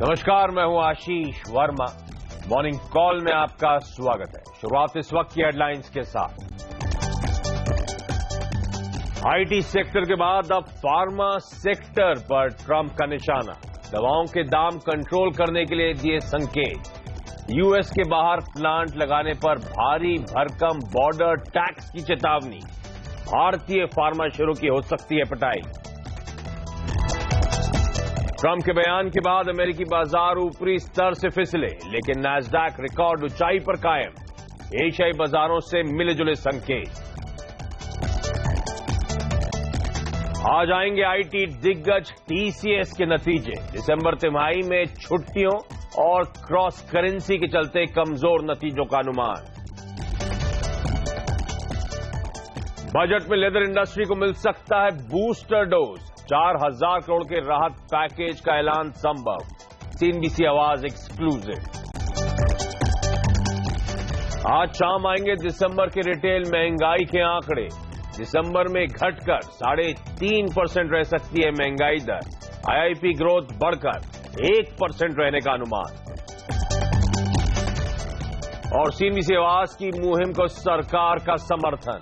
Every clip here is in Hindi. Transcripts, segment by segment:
नमस्कार, मैं हूं आशीष वर्मा। मॉर्निंग कॉल में आपका स्वागत है। शुरुआत इस वक्त की हेडलाइंस के साथ। आईटी सेक्टर के बाद अब फार्मा सेक्टर पर ट्रंप का निशाना। दवाओं के दाम कंट्रोल करने के लिए दिए संकेत। यूएस के बाहर प्लांट लगाने पर भारी भरकम बॉर्डर टैक्स की चेतावनी। भारतीय फार्मा शुरू की हो सकती है पिटाई। ट्रंप के बयान के बाद अमेरिकी बाजार ऊपरी स्तर से फिसले, लेकिन नैस्डैक रिकॉर्ड ऊंचाई पर कायम। एशियाई बाजारों से मिले जुले संकेत। आज आएंगे आईटी दिग्गज टीसीएस के नतीजे। दिसंबर तिमाही में छुट्टियों और क्रॉस करेंसी के चलते कमजोर नतीजों का अनुमान। बजट में लेदर इंडस्ट्री को मिल सकता है बूस्टर डोज। 4,000 करोड़ के राहत पैकेज का ऐलान संभव। सीएनबीसी आवाज एक्सक्लूसिव। आज शाम आएंगे दिसंबर के रिटेल महंगाई के आंकड़े। दिसंबर में घटकर 3.5% रह सकती है महंगाई दर। आईआईपी ग्रोथ बढ़कर 1% रहने का अनुमान। और सीएनबीसी आवाज की मुहिम को सरकार का समर्थन।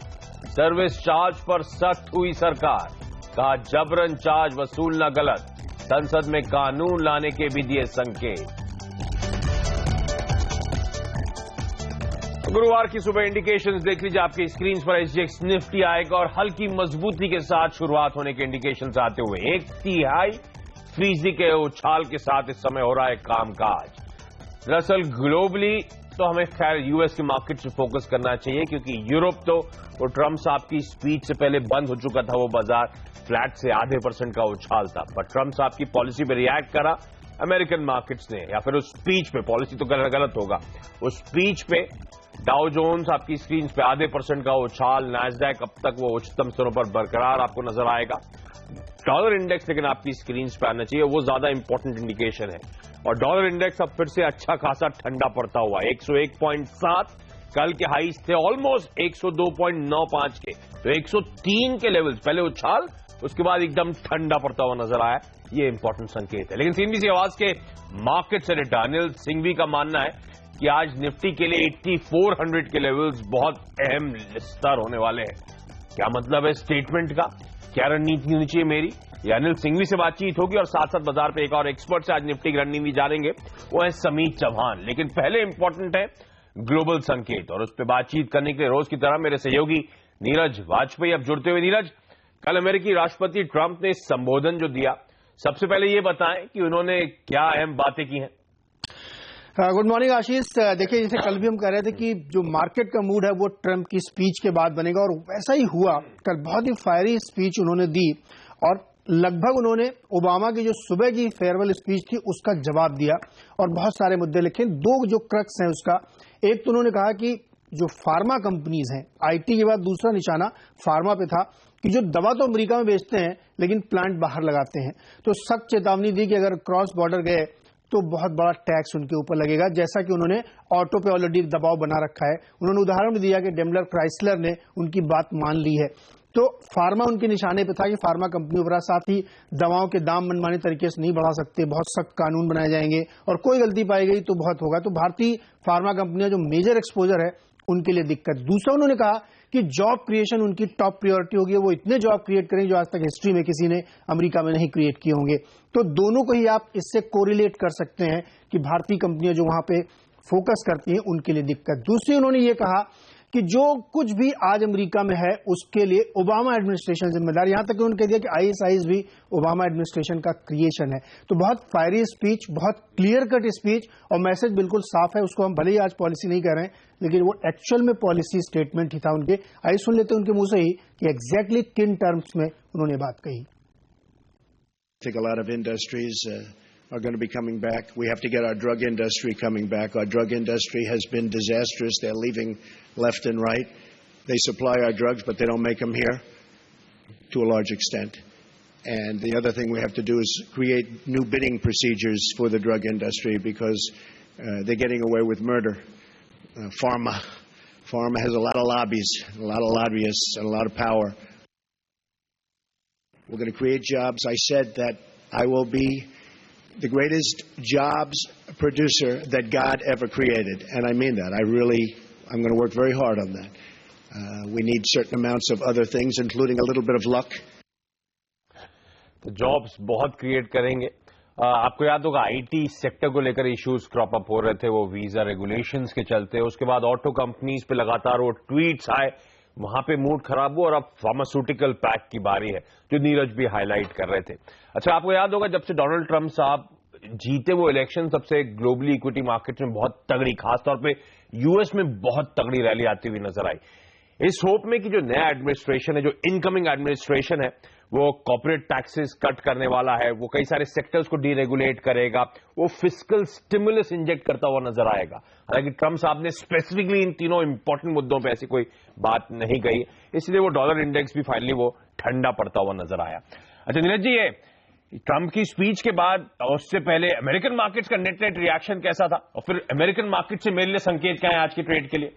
सर्विस चार्ज पर सख्त हुई सरकार। कहा जबरन चार्ज वसूलना गलत। संसद में कानून लाने के भी दिए संकेत। गुरुवार की सुबह इंडिकेशंस देख लीजिए आपकी स्क्रीन पर। एसजीएक्स निफ्टी आएगा और हल्की मजबूती के साथ शुरुआत होने के इंडिकेशंस आते हुए 1/3 के उछाल के साथ इस समय हो रहा है कामकाज। दरअसल ग्लोबली तो हमें खैर यूएस के मार्केट से फोकस करना चाहिए, क्योंकि यूरोप तो वो ट्रंप साहब की स्पीच से पहले बंद हो चुका था। वो बाजार फ्लैट से 0.5% का उछाल था, पर ट्रंप साहब की पॉलिसी पे रिएक्ट करा अमेरिकन मार्केट्स ने, या फिर उस स्पीच पे। पॉलिसी तो गलत होगा। उस स्पीच पे डाउ जोन्स आपकी स्क्रीन पे 0.5% का उछाल। नैस्डैक अब तक वो उच्चतम स्तरों पर बरकरार आपको नजर आएगा। डॉलर इंडेक्स लेकिन आपकी स्क्रीन पे आना चाहिए, वो ज्यादा इंपॉर्टेंट इंडिकेशन है। और डॉलर इंडेक्स अब फिर से अच्छा खासा ठंडा पड़ता हुआ 101.7। कल के हाईज थे ऑलमोस्ट 102.95 के, तो 103 के लेवल्स। पहले उछाल, उसके बाद एकदम ठंडा पड़ता हुआ नजर आया। ये इंपॉर्टेंट संकेत है। लेकिन सीएनबीसी आवाज के मार्केट सेनेटर अनिल सिंघवी का मानना है कि आज निफ्टी के लिए 8400 के लेवल्स बहुत अहम स्तर होने वाले हैं। क्या मतलब है स्टेटमेंट का? क्या रणनीति होनी चाहिए मेरी? ये अनिल सिंघवी से बातचीत होगी और साथ साथ बाजार पे एक और एक्सपर्ट से आज निफ्टी की रणनीति जानेंगे, वो है समीत चौहान। लेकिन पहले इंपॉर्टेंट है ग्लोबल संकेत, और उस पर बातचीत करने के लिए रोज की तरह मेरे सहयोगी नीरज वाजपेयी अब जुड़ते हुए। नीरज, कल अमेरिकी राष्ट्रपति ट्रंप ने संबोधन जो दिया, सबसे पहले ये बताएं कि उन्होंने क्या अहम बातें की हैं। गुड मॉर्निंग आशीष। देखिए, जैसे कल भी हम कह रहे थे कि जो मार्केट का मूड है वो ट्रंप की स्पीच के बाद बनेगा, और वैसा ही हुआ। कल बहुत ही फायरी स्पीच उन्होंने दी और लगभग उन्होंने ओबामा की जो सुबह की फेयरवेल स्पीच थी उसका जवाब दिया और बहुत सारे मुद्दे लिखे। दो जो क्रक्स हैं उसका, एक तो उन्होंने कहा कि जो फार्मा कंपनीज हैं, आईटी के बाद दूसरा निशाना फार्मा पे था, कि जो दवा तो अमेरिका में बेचते हैं लेकिन प्लांट बाहर लगाते हैं। तो सख्त चेतावनी दी कि अगर क्रॉस बॉर्डर गए तो बहुत बड़ा टैक्स उनके ऊपर लगेगा, जैसा कि उन्होंने ऑटो पे ऑलरेडी दबाव बना रखा है। उन्होंने उदाहरण भी दिया कि डेमलर क्राइसलर ने उनकी बात मान ली है। तो फार्मा उनके निशाने पे था कि फार्मा कंपनियों पर, साथ ही दवाओं के दाम मनमाने तरीके से नहीं बढ़ा सकते, बहुत सख्त कानून बनाए जाएंगे और कोई गलती पाई गई तो बहुत होगा। तो भारतीय फार्मा कंपनियां जो मेजर एक्सपोजर है उनके लिए दिक्कत। दूसरा, उन्होंने कहा कि जॉब क्रिएशन उनकी टॉप प्रायोरिटी होगी। वो इतने जॉब क्रिएट करेंगे जो आज तक हिस्ट्री में किसी ने अमेरिका में नहीं क्रिएट किए होंगे। तो दोनों को ही आप इससे कोरिलेट कर सकते हैं कि भारतीय कंपनियां जो वहां पे फोकस करती हैं उनके लिए दिक्कत। दूसरी, उन्होंने ये कहा कि जो कुछ भी आज अमेरिका में है उसके लिए ओबामा एडमिनिस्ट्रेशन जिम्मेदार। यहां तक कि उन्होंने कह दिया कि आईएसआईज भी ओबामा एडमिनिस्ट्रेशन का क्रिएशन है। तो बहुत फायरी स्पीच, बहुत क्लियर कट स्पीच और मैसेज बिल्कुल साफ है। उसको हम भले ही आज पॉलिसी नहीं कह रहे हैं, लेकिन वो एक्चुअल में पॉलिसी स्टेटमेंट ही था उनके। आइए सुन लेते हैं उनके मुंह से ही कि एग्जैक्टली किन टर्म्स में उन्होंने बात कही। Are going to be coming back. We have to get our drug industry coming back. Our drug industry has been disastrous. They're leaving left and right. They supply our drugs, but they don't make them here to a large extent. And the other thing we have to do is create new bidding procedures for the drug industry because they're getting away with murder. Pharma has a lot of lobbies, a lot of lobbyists, and a lot of power. We're going to create jobs. I said that I will be the greatest jobs producer that God ever created, and I mean that. I'm going to work very hard on that. We need certain amounts of other things, including a little bit of luck. तो जॉब्स बहुत क्रिएट करेंगे। आपको याद होगा आईटी सेक्टर को लेकर इश्यूज क्रॉप अप हो रहे थे, वो वीजा रेगुलेशंस के चलते। उसके बाद ऑटो कंपनीज पे लगातार वो ट्वीट्स आए, वहां पे मूड खराब हुआ और अब फार्मास्यूटिकल पैक की बारी है, जो नीरज भी हाईलाइट कर रहे थे। अच्छा, आपको याद होगा जब से डोनाल्ड ट्रंप साहब जीते वो इलेक्शन, सबसे ग्लोबली इक्विटी मार्केट में बहुत तगड़ी, खासतौर पे यूएस में बहुत तगड़ी रैली आती हुई नजर आई, इस होप में कि जो नया एडमिनिस्ट्रेशन है, जो इनकमिंग एडमिनिस्ट्रेशन है, वो कॉर्पोरेट टैक्सेस कट करने वाला है, वो कई सारे सेक्टर्स को डीरेगुलेट करेगा, वो फिस्कल स्टिमुलस इंजेक्ट करता हुआ नजर आएगा। हालांकि ट्रंप साहब ने स्पेसिफिकली इन तीनों इंपॉर्टेंट मुद्दों पे ऐसी कोई बात नहीं कही, इसलिए वो डॉलर इंडेक्स भी फाइनली वो ठंडा पड़ता हुआ नजर आया। अच्छा नीरज जी, ये ट्रंप की स्पीच के बाद और उससे पहले अमेरिकन मार्केट्स का नेट रिएक्शन कैसा था, और फिर अमेरिकन मार्केट से मेरे लिए संकेत क्या है आज की ट्रेड के लिए?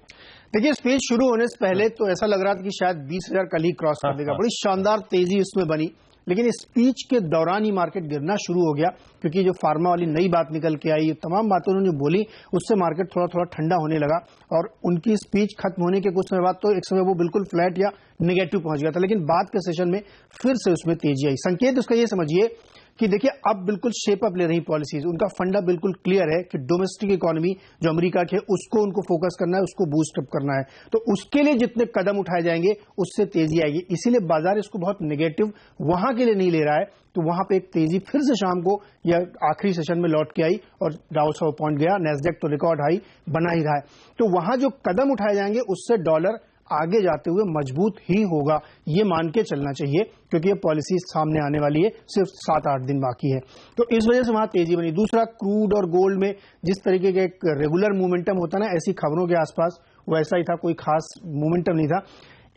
देखिए, स्पीच शुरू होने से पहले तो ऐसा लग रहा था कि शायद 20,000 कल ही क्रॉस कर देगा, बड़ी शानदार तेजी उसमें बनी। लेकिन इस स्पीच के दौरान ही मार्केट गिरना शुरू हो गया, क्योंकि जो फार्मा वाली नई बात निकल के आई, तमाम बातें उन्होंने बोली, उससे मार्केट थोड़ा थोड़ा ठंडा होने लगा। और उनकी स्पीच खत्म होने के कुछ समय बाद तो एक समय वो बिल्कुल फ्लैट या नेगेटिव पहुंच गया था, लेकिन बाद के सेशन में फिर से उसमें तेजी आई। संकेत उसका ये समझिए कि देखिए अब बिल्कुल शेप अप ले रही पॉलिसीज, उनका फंडा बिल्कुल क्लियर है कि डोमेस्टिक इकोनॉमी जो अमेरिका के, उसको उनको फोकस करना है, उसको बूस्ट अप करना है। तो उसके लिए जितने कदम उठाए जाएंगे उससे तेजी आएगी, इसीलिए बाजार इसको बहुत नेगेटिव वहां के लिए नहीं ले रहा है। तो वहां पे एक तेजी फिर से शाम को या आखिरी सेशन में लौट के आई और डाउ 100 पॉइंट गया, नेस्डेक तो रिकॉर्ड हाई बना ही रहा है। तो वहां जो कदम उठाए जाएंगे उससे डॉलर आगे जाते हुए मजबूत ही होगा, ये मान के चलना चाहिए, क्योंकि ये पॉलिसी सामने आने वाली है, सिर्फ 7-8 दिन बाकी है। तो इस वजह से वहां तेजी बनी। दूसरा, क्रूड और गोल्ड में जिस तरीके का एक रेगुलर मोमेंटम होता ना, ऐसी खबरों के आसपास वैसा ही था, कोई खास मोमेंटम नहीं था।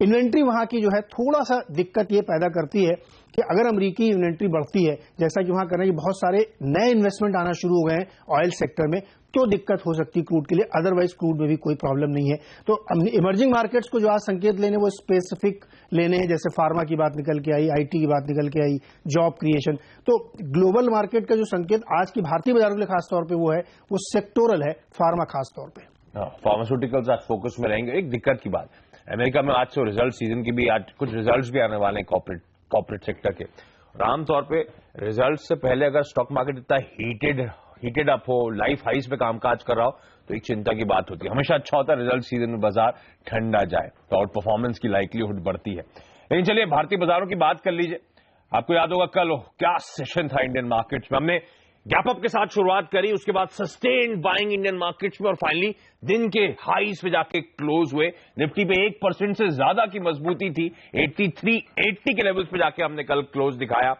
इन्वेंट्री वहां की जो है थोड़ा सा दिक्कत ये पैदा करती है कि अगर अमेरिकी इन्वेंट्री बढ़ती है, जैसा कि वहां करना है, बहुत सारे नए इन्वेस्टमेंट आना शुरू हो गए हैं ऑयल सेक्टर में, तो दिक्कत हो सकती है क्रूड के लिए। अदरवाइज क्रूड में भी कोई प्रॉब्लम नहीं है। तो इमर्जिंग मार्केट्स को जो आज संकेत लेने वो स्पेसिफिक लेने हैं, जैसे फार्मा की बात निकल के आई, आईटी की बात निकल के आई, जॉब क्रिएशन। तो ग्लोबल मार्केट का जो संकेत आज की भारतीय बाजारों के लिए खासतौर पर वो है, वो सेक्टोरल है, फार्मा खासतौर पर। फार्मास्यूटिकल्स आज फोकस में रहेंगे। एक दिक्कत की बात, अमेरिका में आज से रिजल्ट सीजन की भी, आज कुछ रिजल्ट्स भी आने वाले हैं कॉर्पोरेट सेक्टर के। और आमतौर पे रिजल्ट से पहले अगर स्टॉक मार्केट इतना हीटेड अप हो, लाइफ हाइस पे कामकाज कर रहा हो, तो एक चिंता की बात होती है। हमेशा अच्छा होता है रिजल्ट सीजन में बाजार ठंडा जाए, तो आउट परफॉर्मेंस की लाइकलीहुड बढ़ती है। लेकिन चलिए भारतीय बाजारों की बात कर लीजिए। आपको याद होगा कल क्या सेशन था इंडियन मार्केट्स में, हमने गैप अप के साथ शुरुआत करी, उसके बाद सस्टेन्ड बाइंग इंडियन मार्केट्स में, और फाइनली दिन के हाईस पे जाके क्लोज हुए। निफ्टी पे 1% से ज्यादा की मजबूती थी, 8380 के लेवल्स पे जाके हमने कल क्लोज दिखाया।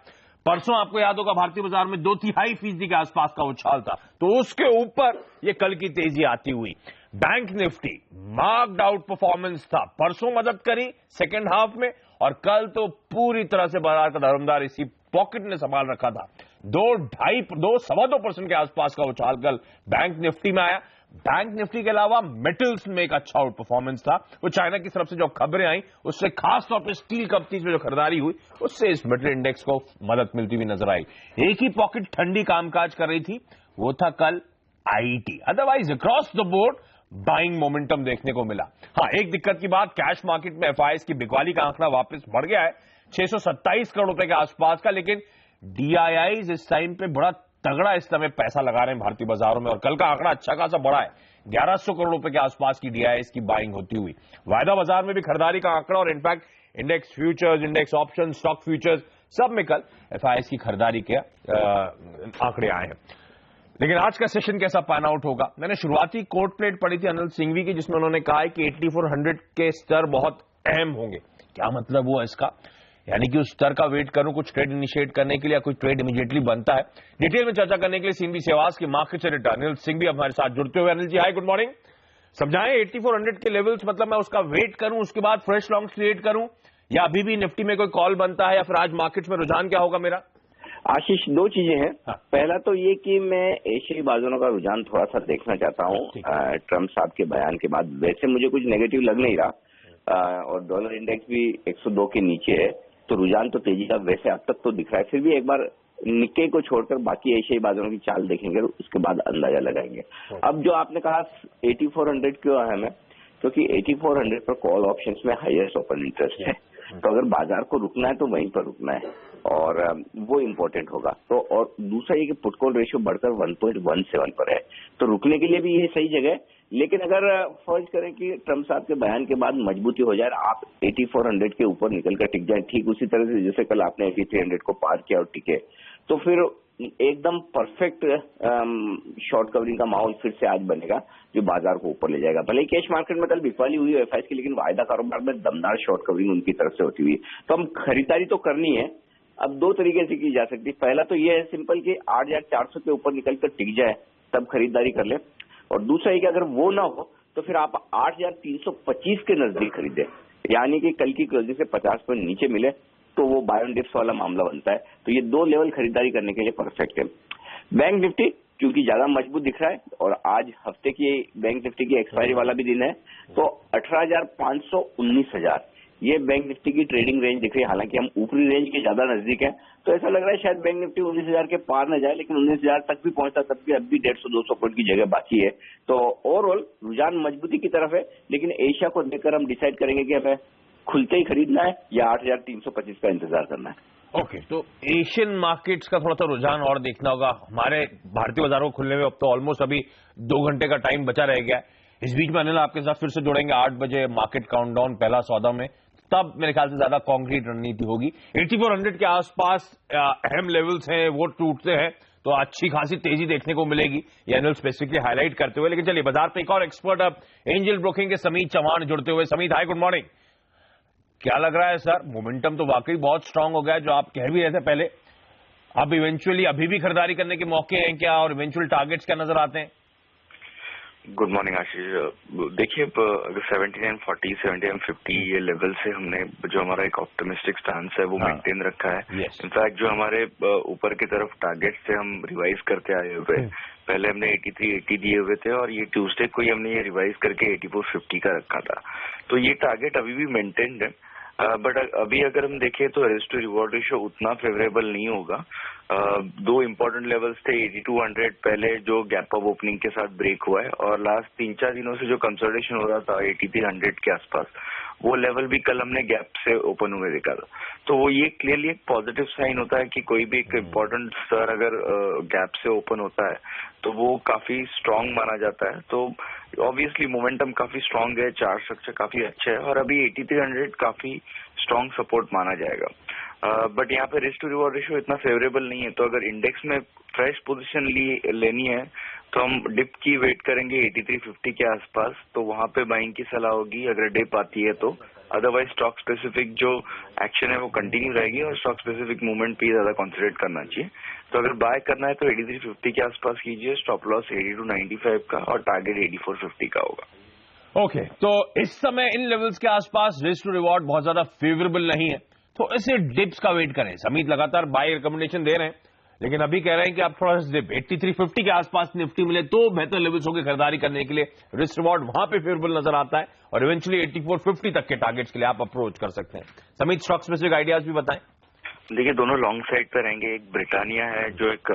परसों आपको याद होगा भारतीय बाजार में 2/3% के आसपास का उछाल था, तो उसके ऊपर ये कल की तेजी आती हुई। Bank Nifty marked out performance था, परसों मदद करी सेकेंड हाफ में, और कल तो पूरी तरह से बाजार का धर्मदार इसी पॉकेट ने संभाल रखा था। 2.5-2.25% के आसपास का उछाल कल बैंक निफ्टी में आया। बैंक निफ्टी के अलावा मेटल्स में एक अच्छा आउट परफॉर्मेंस था। वो चाइना की तरफ से जो खबरें आई, उससे खासतौर पर स्टील कंपनीज में जो खरीदारी हुई, उससे इस मेटल इंडेक्स को मदद मिलती हुई नजर आई। एक ही पॉकेट ठंडी कामकाज कर रही थी, वो था कल IT. Otherwise across the board buying momentum देखने को मिला। हाँ, एक दिक्कत की बात, कैश मार्केट में एफआईएस की बिकवाली का आंकड़ा वापस बढ़ गया है 627 करोड़ रुपए के आसपास का, लेकिन डीआईआईज इस टाइम पे बड़ा तगड़ा इस समय पैसा लगा रहे हैं भारतीय बाजारों में, और कल का आंकड़ा अच्छा खासा बड़ा है, 1100 करोड़ रुपए के आसपास की डीआईआईज की बाइंग होती हुई। वायदा बाजार में भी खरीदारी का आंकड़ा, और in fact index futures, index option, stock futures, सब में कल एफआईएस की खरीदारी के आंकड़े आए हैं। लेकिन आज का सेशन कैसा पैन आउट होगा? मैंने शुरुआती कोर्ट प्लेट पढ़ी थी अनिल सिंघवी की, जिसमें उन्होंने कहा है कि 8400 के स्तर बहुत अहम होंगे। क्या मतलब हुआ इसका? यानी कि उस स्तर का वेट करूं कुछ ट्रेड इनिशिएट करने के लिए, या कुछ ट्रेड इमीडिएटली बनता है? डिटेल में चर्चा करने के लिए सीएनबी सेवास के मार्केट एडिटर अनिल सिंघवी हमारे साथ जुड़ते हुए। अनिल जी, हाय, गुड मॉर्निंग। समझाएं 8400 के लेवल्स, मतलब मैं उसका वेट करूं, उसके बाद फ्रेश लॉन्ग्स क्रिएट करूं, या अभी भी निफ्टी में कोई कॉल बनता है, या फिर आज मार्केट में रुझान क्या होगा मेरा? आशीष, दो चीजें हैं। हाँ। पहला तो ये कि मैं एशियाई बाजारों का रुझान थोड़ा सा देखना चाहता हूँ ट्रंप साहब के बयान के बाद। वैसे मुझे कुछ नेगेटिव लग नहीं रहा, और डॉलर इंडेक्स भी 102 के नीचे है, तो रुझान तो तेजी का वैसे अब तक तो दिख रहा है। फिर भी एक बार निक्के को छोड़कर बाकी एशियाई बाजारों की चाल देखेंगे और उसके बाद अंदाजा लगाएंगे। अब जो आपने कहा 8400 क्यों अहम है, क्योंकि 8400 पर कॉल ऑप्शंस में हाईएस्ट ओपन इंटरेस्ट है, तो अगर बाजार को रुकना है तो वहीं पर रुकना है और वो इम्पोर्टेंट होगा। तो और दूसरा ये कि पुट कॉल रेशियो बढ़कर 1.17 पर है, तो रुकने के लिए भी ये सही जगह है। लेकिन अगर फर्ज करें कि ट्रम्प साहब के बयान के बाद मजबूती हो जाए, आप 8400 के ऊपर निकल कर टिक जाए, ठीक उसी तरह से जैसे कल आपने 8300 को पार किया और टिके, तो फिर एकदम परफेक्ट शॉर्ट कवरिंग का माहौल फिर से आज बनेगा जो बाजार को ऊपर ले जाएगा। भले ही कैश मार्केट में कल बिकवाली हुई है एफआईएस की, लेकिन वायदा कारोबार में दमदार शॉर्ट कवरिंग उनकी तरफ से होती हुई। तो हम खरीदारी तो करनी है, अब दो तरीके से की जा सकती है। पहला तो ये है सिंपल कि 8400 के ऊपर निकल कर टिक जाए तब खरीदारी कर ले, और दूसरा ये कि अगर वो ना हो तो फिर आप 8325 के नजदीक खरीदे, यानी कि कल की क्लोजिंग से 50 पॉइंट नीचे मिले तो वो बाय ऑन डिप्स वाला मामला बनता है। तो ये दो लेवल खरीदारी करने के लिए परफेक्ट है। बैंक निफ्टी क्योंकि ज्यादा मजबूत दिख रहा है और आज हफ्ते की बैंक निफ्टी की एक्सपायरी वाला भी दिन है, तो 18,500 19,000 ये बैंक निफ्टी की ट्रेडिंग रेंज दिख रही है। हालांकि हम ऊपरी रेंज के ज्यादा नजदीक है, तो ऐसा लग रहा है शायद बैंक निफ्टी 19,000 के पार न जाए, लेकिन 19,000 तक भी पहुंचता तब भी अब भी 150-200 पॉइंट की जगह बाकी है। तो ओवरऑल रुझान मजबूती की तरफ है, लेकिन एशिया को देखकर हम डिसाइड करेंगे कि हमें खुलते ही खरीदना है या 8,325 का इंतजार करना है। ओके, तो एशियन मार्केट्स का थोड़ा सा रुझान और देखना होगा। हमारे भारतीय बाजारों को खुलने में अब तो ऑलमोस्ट अभी 2 घंटे का टाइम बचा रह गया है। इस बीच में अनिल आपके साथ फिर से जुड़ेंगे 8 बजे मार्केट काउंटडाउन पहला सौदा में, तब मेरे ख्याल से ज्यादा कॉन्क्रीट रणनीति होगी। 8400 के आसपास अहम लेवल्स हैं, वो टूटते हैं तो अच्छी खासी तेजी देखने को मिलेगी, ये अनिल स्पेसिफिकली हाईलाइट करते हुए। लेकिन चलिए बाजार पे एक और एक्सपर्ट अब एंजल ब्रोकिंग के समीत चौहान जुड़ते हुए। समीत, हाय, गुड मॉर्निंग। क्या लग रहा है सर, मोमेंटम तो वाकई बहुत स्ट्रांग हो गया है, जो आप कह भी रहे थे पहले। अब इवेंचुअली अभी भी खरीदारी करने के मौके हैं क्या, और इवेंचुअल टारगेट्स क्या नजर आते हैं? गुड मॉर्निंग आशीष। देखिए, अगर 7940 7950 ये लेवल से हमने जो हमारा एक ऑप्टिमिस्टिक स्टांस है वो मेंटेन रखा है। इनफैक्ट जो हमारे ऊपर की तरफ टारगेट से हम रिवाइज करते आए हुए, पहले हमने 8380 दिए हुए थे और ये ट्यूसडे को ही हमने ये रिवाइज करके 8450 का रखा था। तो ये टारगेट अभी भी मेंटेन्ड है, बट अभी अगर हम देखें तो रिस्क टू रिवॉर्ड रेशियो उतना फेवरेबल नहीं होगा। 2 इम्पोर्टेंट लेवल्स थे, 8200 पहले जो गैप अप ओपनिंग के साथ ब्रेक हुआ है, और लास्ट 3-4 दिनों से जो कंसोलिडेशन हो रहा था 8300 के आसपास, वो लेवल भी कल हमने गैप से ओपन हुए देखा था। तो वो ये क्लियरली एक पॉजिटिव साइन होता है कि कोई भी एक इम्पोर्टेंट स्तर अगर गैप से ओपन होता है तो वो काफी स्ट्रांग माना जाता है। तो ऑब्वियसली मोमेंटम काफी स्ट्रांग है, चार्ट स्ट्रक्चर काफी अच्छा है, और अभी 8300 काफी स्ट्रांग सपोर्ट माना जाएगा। बट यहाँ पे रिस्क टू रिवॉर्ड रेशियो इतना फेवरेबल नहीं है, तो अगर इंडेक्स में फ्रेश पोजीशन लेनी है तो हम डिप की वेट करेंगे 8350 के आसपास, तो वहां पे बाइंग की सलाह होगी अगर डिप आती है तो। अदरवाइज स्टॉक स्पेसिफिक जो एक्शन है वो कंटिन्यू रहेगी और स्टॉक स्पेसिफिक मूवमेंट पे ज्यादा कॉन्सेंट्रेट करना चाहिए। तो अगर बाय करना है तो 8350 के आसपास कीजिए, स्टॉप लॉस 8295 का और टारगेट 8450 का होगा। ओके, तो इस समय इन लेवल्स के आसपास रिस्क टू रिवॉर्ड बहुत ज्यादा फेवरेबल नहीं है, तो इसे डिप्स का वेट करें। समीत लगातार बाय रिकमेंडेशन दे रहे हैं, लेकिन अभी कह रहे हैं कि आप थोड़ा सा डिप 8350 के आसपास निफ्टी मिले तो बेहतर लेवल्स होंगे खरीदारी करने के लिए। रिस्क रिवॉर्ड वहां पे फेवरेबल नजर आता है और इवेंचुअली 8450 तक के टारगेट्स के लिए आप अप्रोच कर सकते हैं। समीत, स्टॉक स्पेसिफिक आइडियाज भी बताएं। देखिए, दोनों लॉन्ग साइड पे रहेंगे। एक ब्रिटानिया है जो एक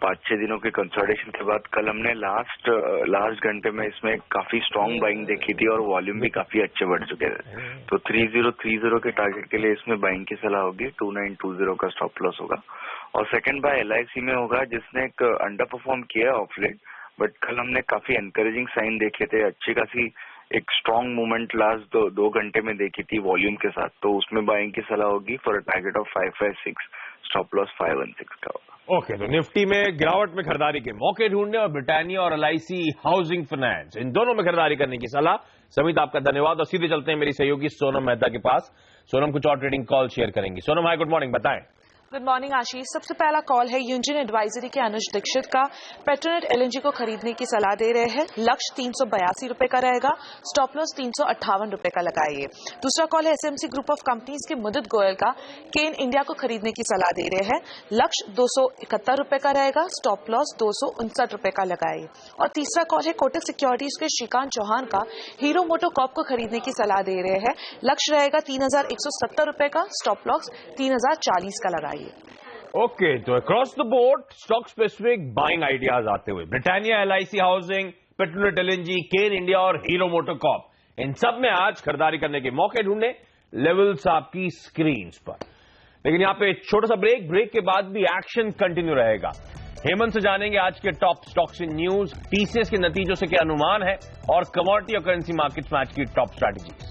5-6 दिनों के कंसोलिडेशन के बाद कल हमने लास्ट घंटे में इसमें काफी स्ट्रांग बाइंग देखी थी और वॉल्यूम भी काफी अच्छे बढ़ चुके थे। तो 3030 के टारगेट के लिए इसमें बाइंग की सलाह होगी, 2920 का स्टॉप लॉस होगा। और सेकंड बाय LIC में होगा जिसने एक अंडर परफॉर्म किया ऑफ लेट, बट कल हमने काफी एनकरेजिंग साइन देखे थे, अच्छी खासी एक स्ट्रांग मूवमेंट लास्ट 2 घंटे में देखी थी वॉल्यूम के साथ, तो उसमें बाइंग की सलाह होगी for a target of 556, stop loss 516 का होगा। ओके, तो निफ्टी में गिरावट में खरीदारी के मौके ढूंढने और ब्रिटानिया और LIC हाउसिंग फाइनेंस, इन दोनों में खरीदारी करने की सलाह। समीत, आपका धन्यवाद। और सीधे चलते हैं मेरी सहयोगी सोनम मेहता के पास। सोनम कुछ और ट्रेडिंग कॉल शेयर करेंगी। सोनम, हाय, गुड मॉर्निंग, बताएं। गुड मॉर्निंग आशीष। सबसे पहला कॉल है यूनियन एडवाइजरी के अनुज दीक्षित का। पेट्रोनेट LNG को खरीदने की सलाह दे रहे हैं। लक्ष्य 382 रुपए का रहेगा, स्टॉप लॉस 358 रुपए का लगाइए। दूसरा कॉल है SMC ग्रुप ऑफ कंपनीज के मुदित गोयल का। केन इंडिया को खरीदने की सलाह दे रहे हैं। लक्ष्य 271 रुपए का रहेगा, स्टॉप लॉस 259 रुपए का लगाइए। और तीसरा कॉल है कोटक सिक्योरिटीज के श्रीकांत चौहान का। हीरो मोटोकॉर्प को खरीदने की सलाह दे रहे हैं। लक्ष्य रहेगा 3170 रुपए का, स्टॉप लॉस 3040 का लगाइए। ओके, तो across the board stock specific buying ideas आते हुए Britannia, LIC housing, Petronet LNG, केन इंडिया और हीरो मोटोकॉर्प, इन सब में आज खरीदारी करने के मौके ढूंढने लेवल्स आपकी स्क्रीन पर। लेकिन यहां पे छोटा सा ब्रेक के बाद भी एक्शन कंटिन्यू रहेगा। हेमंत से जानेंगे आज के top stocks in news, TCS के नतीजों से क्या अनुमान है और कमोडिटी और करेंसी मार्केट्स में आज की टॉप स्ट्रैटेजीज।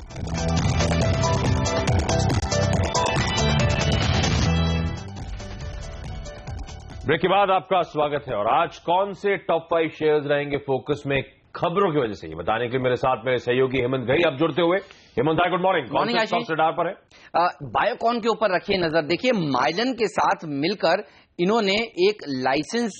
ब्रेक के बाद आपका स्वागत है और आज कौन से टॉप 5 शेयर्स रहेंगे फोकस में खबरों की वजह से, ये बताने के लिए मेरे साथ मेरे सहयोगी हेमंत घई अब जुड़ते हुए। हेमंत भाई, गुड मॉर्निंग। कौन से टॉप रडार पर है? बायोकॉन के ऊपर रखिए नजर। देखिए, माइलन के साथ मिलकर इन्होंने एक लाइसेंस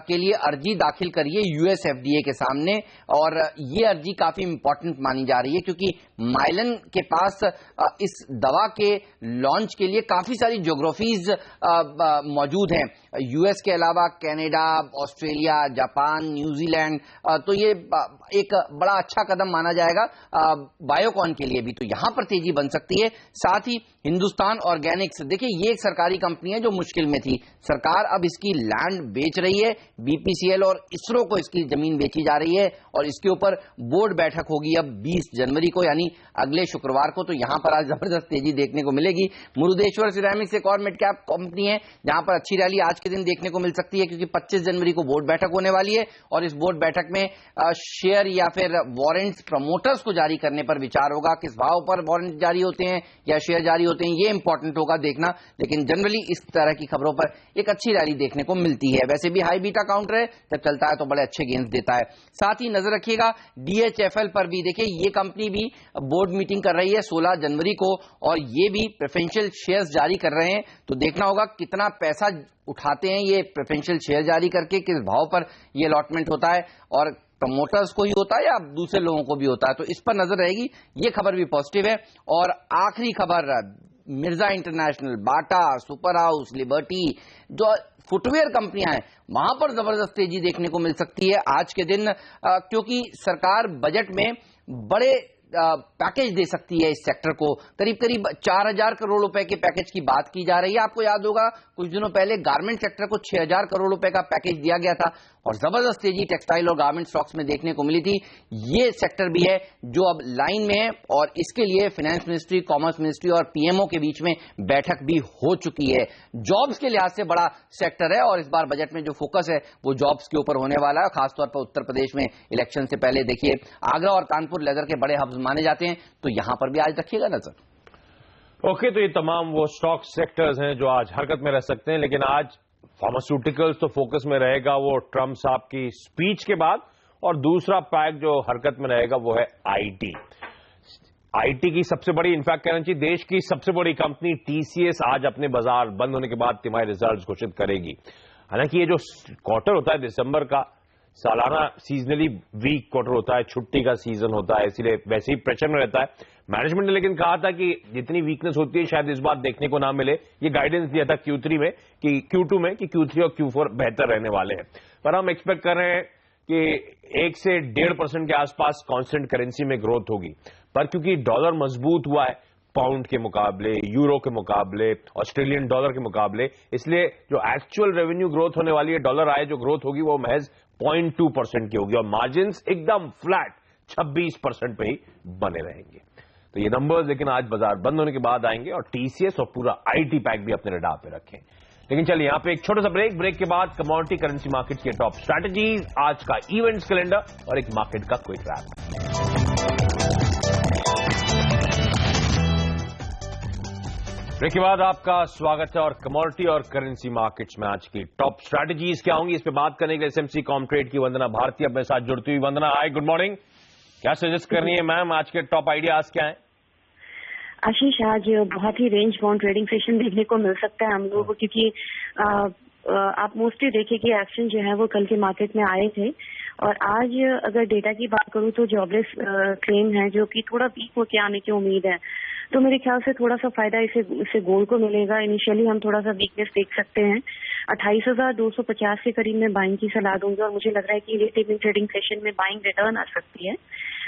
के लिए अर्जी दाखिल करी है US FDA के सामने, और ये अर्जी काफी इंपॉर्टेंट मानी जा रही है क्योंकि माइलन के पास इस दवा के लॉन्च के लिए काफी सारी ज्योग्राफीज मौजूद हैं, US के अलावा कनाडा, ऑस्ट्रेलिया, जापान, न्यूजीलैंड। तो ये एक बड़ा अच्छा कदम माना जाएगा बायोकॉन के लिए भी, तो यहां पर तेजी बन सकती है। साथ ही हिंदुस्तान ऑर्गेनिक्स, देखिए ये एक सरकारी कंपनी है जो मुश्किल में थी, सरकार अब इसकी लैंड बेच रही है, BPCL और इसरो को इसकी जमीन बेची जा रही है और इसके ऊपर बोर्ड बैठक होगी अब 20 जनवरी को, यानी अगले शुक्रवार को। तो यहां पर आज जबरदस्त तेजी देखने को मिलेगी। मुरुदेश्वर सिरेमिक्स एक और मिड कैप कंपनी है जहां पर अच्छी रैली आज के दिन देखने को मिल सकती है क्योंकि 25 जनवरी को बोर्ड बैठक होने वाली है और इस बोर्ड बैठक में शेयर या फिर वारंट्स प्रमोटर्स को जारी करने पर विचार होगा। किस भाव पर वारंट जारी होते हैं या शेयर जारी होते हैं, ये इंपॉर्टेंट होगा देखना। लेकिन जनरली इस तरह की खबरों पर एक अच्छी रैली देखने को मिलती है। वैसे भी हाई बीटा काउंटर है, जब चलता है तो बड़े अच्छे गेंस देता है। साथ ही नजर रखिएगा DHFL पर भी। देखिए ये कंपनी भी बोर्ड मीटिंग कर रही है 16 जनवरी को और ये भी प्रेफरेंशियल शेयर्स जारी कर रहे हैं, तो देखना होगा कितना पैसा उठाते हैं ये प्रेफरेंशियल शेयर जारी करके, किस भाव पर ये अलॉटमेंट होता है और प्रमोटर्स को ही होता है या दूसरे लोगों को भी होता है, तो इस पर नजर रहेगी। ये खबर भी पॉजिटिव है। और आखिरी खबर, मिर्जा इंटरनेशनल, बाटा, सुपर हाउस, लिबर्टी, जो फुटवेयर कंपनियां हैं वहां पर जबरदस्त तेजी देखने को मिल सकती है आज के दिन, क्योंकि सरकार बजट में बड़े पैकेज दे सकती है इस सेक्टर को। करीब करीब 4000 करोड़ रुपए के पैकेज की बात की जा रही है। आपको याद होगा कुछ दिनों पहले गारमेंट सेक्टर को 6000 करोड़ रुपए का पैकेज दिया गया था और जबरदस्त तेजी टेक्सटाइल और गारमेंट स्टॉक्स में देखने को मिली थी। ये सेक्टर भी है जो अब लाइन में है और इसके लिए फाइनेंस मिनिस्ट्री, कॉमर्स मिनिस्ट्री और PMO के बीच में बैठक भी हो चुकी है। जॉब्स के लिहाज से बड़ा सेक्टर है और इस बार बजट में जो फोकस है वो जॉब्स के ऊपर होने वाला है, खासतौर पर उत्तर प्रदेश में इलेक्शन से पहले। देखिए आगरा और कानपुर लेदर के बड़े हब्स माने जाते हैं, तो यहां पर भी आज रखिएगा नजर। ओके, तो ये तमाम वो स्टॉक सेक्टर्स हैं जो आज हरकत में रह सकते हैं, लेकिन आज फार्मास्यूटिकल्स तो फोकस में रहेगा वो ट्रंप साहब की स्पीच के बाद, और दूसरा पैक जो हरकत में रहेगा वो है आईटी की सबसे बड़ी, इनफैक्ट कहना चाहिए देश की सबसे बड़ी कंपनी TCS आज अपने बाजार बंद होने के बाद तिमाही रिजल्ट्स घोषित करेगी। हालांकि ये जो क्वार्टर होता है दिसंबर का, सालाना सीजनली वीक क्वार्टर होता है, छुट्टी का सीजन होता है, इसलिए वैसे ही प्रेशर में रहता है मैनेजमेंट ने। लेकिन कहा था कि जितनी वीकनेस होती है शायद इस बार देखने को ना मिले। ये गाइडेंस दिया था Q2 में कि Q3 और Q4 बेहतर रहने वाले हैं, पर हम एक्सपेक्ट कर रहे हैं कि 1 से 1.5% के आसपास कांस्टेंट करेंसी में ग्रोथ होगी। पर क्योंकि डॉलर मजबूत हुआ है पाउंड के मुकाबले, यूरो के मुकाबले, ऑस्ट्रेलियन डॉलर के मुकाबले, इसलिए जो एक्चुअल रेवेन्यू ग्रोथ होने वाली है, डॉलर आए जो ग्रोथ होगी वो महज 0.2% की होगी और मार्जिन्स एकदम फ्लैट 26% पे ही बने रहेंगे। तो ये नंबर्स लेकिन आज बाजार बंद होने के बाद आएंगे और TCS और पूरा IT पैक भी अपने रडार पे रखें। लेकिन चलिए यहां पे एक छोटा सा ब्रेक के बाद कमोडिटी करेंसी मार्केट के टॉप स्ट्रैटेजीज, आज का इवेंट्स कैलेंडर और एक मार्केट का क्विक रैप। ब्रेक के बाद आपका स्वागत है और कमोडिटी और करेंसी मार्केट्स में आज की टॉप स्ट्रैटेजीज क्या होंगी, इस पे बात करने के लिए SMC कॉमट्रेड की वंदना भारती अपने साथ जुड़ती हुई। वंदना, हाय, गुड मॉर्निंग। क्या सजेस्ट करनी है मैम, आज के टॉप आइडियाज क्या है? आशीष, आज बहुत ही रेंज बाउंड ट्रेडिंग सेशन देखने को मिल सकता है हम लोगों को, क्योंकि आप मोस्टली देखिए कि एक्शन जो है वो कल के मार्केट में आए थे और आज अगर डेटा की बात करूं तो जॉबलेस क्लेम है जो कि थोड़ा वीक होके आने की उम्मीद है, तो मेरे ख्याल से थोड़ा सा फायदा इससे गोल्ड को मिलेगा। इनिशियली हम थोड़ा सा वीकनेस देख सकते हैं, 28,250 के करीब में बाइंग की सलाह दूंगी और मुझे लग रहा है कि लेट इवनिंग ट्रेडिंग सेशन में बाइंग रिटर्न आ सकती है।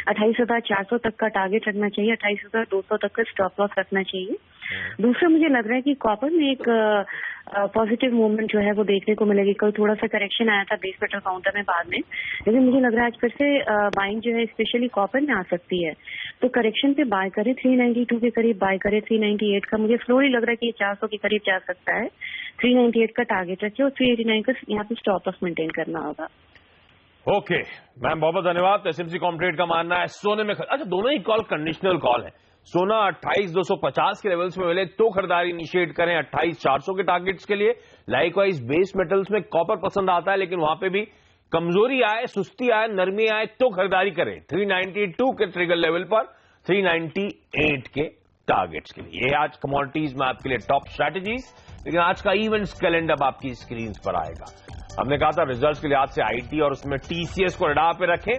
28,400 तक का टारगेट रखना चाहिए, 28,200 तक का स्टॉप लॉस रखना चाहिए। दूसरा मुझे लग रहा है कि कॉपर में एक पॉजिटिव मूवमेंट जो है वो देखने को मिलेगी। कल थोड़ा सा करेक्शन आया था बेस मेटल काउंटर में बाद में, लेकिन मुझे लग रहा है आज फिर से बाइंग जो है स्पेशली कॉपर में आ सकती है। तो करेक्शन पे बाय करें, 392 के करीब बाय करें। 398 का मुझे स्लोली लग रहा है कि ये 400 के करीब जा सकता है। 398 का टारगेट रखिए और 389 का यहाँ पे स्टॉप लॉस मेंटेन करना होगा। ओके मैम, बहुत बहुत धन्यवाद। एसएमसी कॉम्प्लेट का मानना है सोने में अच्छा, दोनों ही कॉल कंडीशनल कॉल है। सोना 28,250 के लेवल्स में मिले तो खरीदारी इनिशिएट करें 28,400 के टारगेट्स के लिए। लाइकवाइज बेस मेटल्स में कॉपर पसंद आता है, लेकिन वहां पे भी कमजोरी आए, सुस्ती आए, नरमी आए तो खरीदारी करें 392 के ट्रिगर लेवल पर 398 के टारगेट्स के लिए। ये आज कमोडिटीज में आपके लिए टॉप स्ट्रैटेजीज। लेकिन आज का इवेंट्स कैलेंडर आपकी स्क्रीन पर आएगा। हमने कहा था रिजल्ट्स के लिहाज से आईटी और उसमें टीसीएस को रडार पे रखें।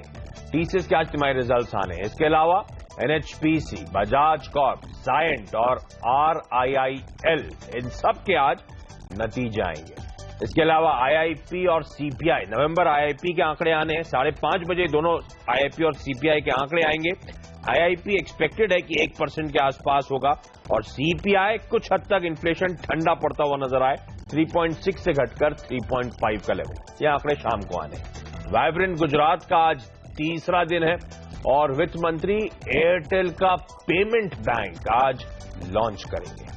टीसीएस के आज तिमाही रिजल्ट्स आने हैं। इसके अलावा एनएचपीसी, बजाज कॉर्प, साइंट और आरआईआईएल, इन सब के आज नतीजे आएंगे। इसके अलावा आईआईपी और सीपीआई, नवंबर आईआईपी के आंकड़े आने हैं। 5:30 बजे दोनों आईआईपी और सीपीआई के आंकड़े आएंगे। आईआईपी एक्सपेक्टेड है कि 1% के आसपास होगा और सीपीआई कुछ हद तक इन्फ्लेशन ठंडा पड़ता हुआ नजर आए, 3.6 से घटकर 3.5 का लेवल। ये आंकड़े शाम को आने। वाइब्रेंट गुजरात का आज तीसरा दिन है और वित्त मंत्री एयरटेल का पेमेंट बैंक आज लॉन्च करेंगे।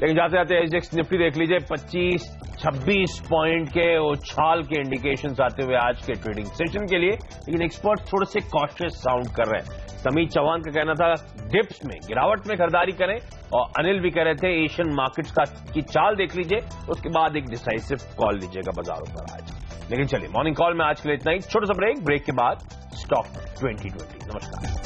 लेकिन जाते जाते एसजेएक्स निफ्टी देख लीजिए, 25-26 पॉइंट के उछाल के इंडिकेशंस आते हुए आज के ट्रेडिंग सेशन के लिए। लेकिन एक्सपर्ट थोड़े से कॉशियस साउंड कर रहे हैं। समीर चौहान का कहना था डिप्स में, गिरावट में खरीदारी करें, और अनिल भी कह रहे थे एशियन मार्केट्स की चाल देख लीजिए, उसके बाद एक डिसाइसिव कॉल लीजिएगा बाजारों पर आज। लेकिन चलिए, मॉर्निंग कॉल में आज के लिए इतना ही। छोटा सा ब्रेक के बाद स्टॉक 2020। नमस्कार।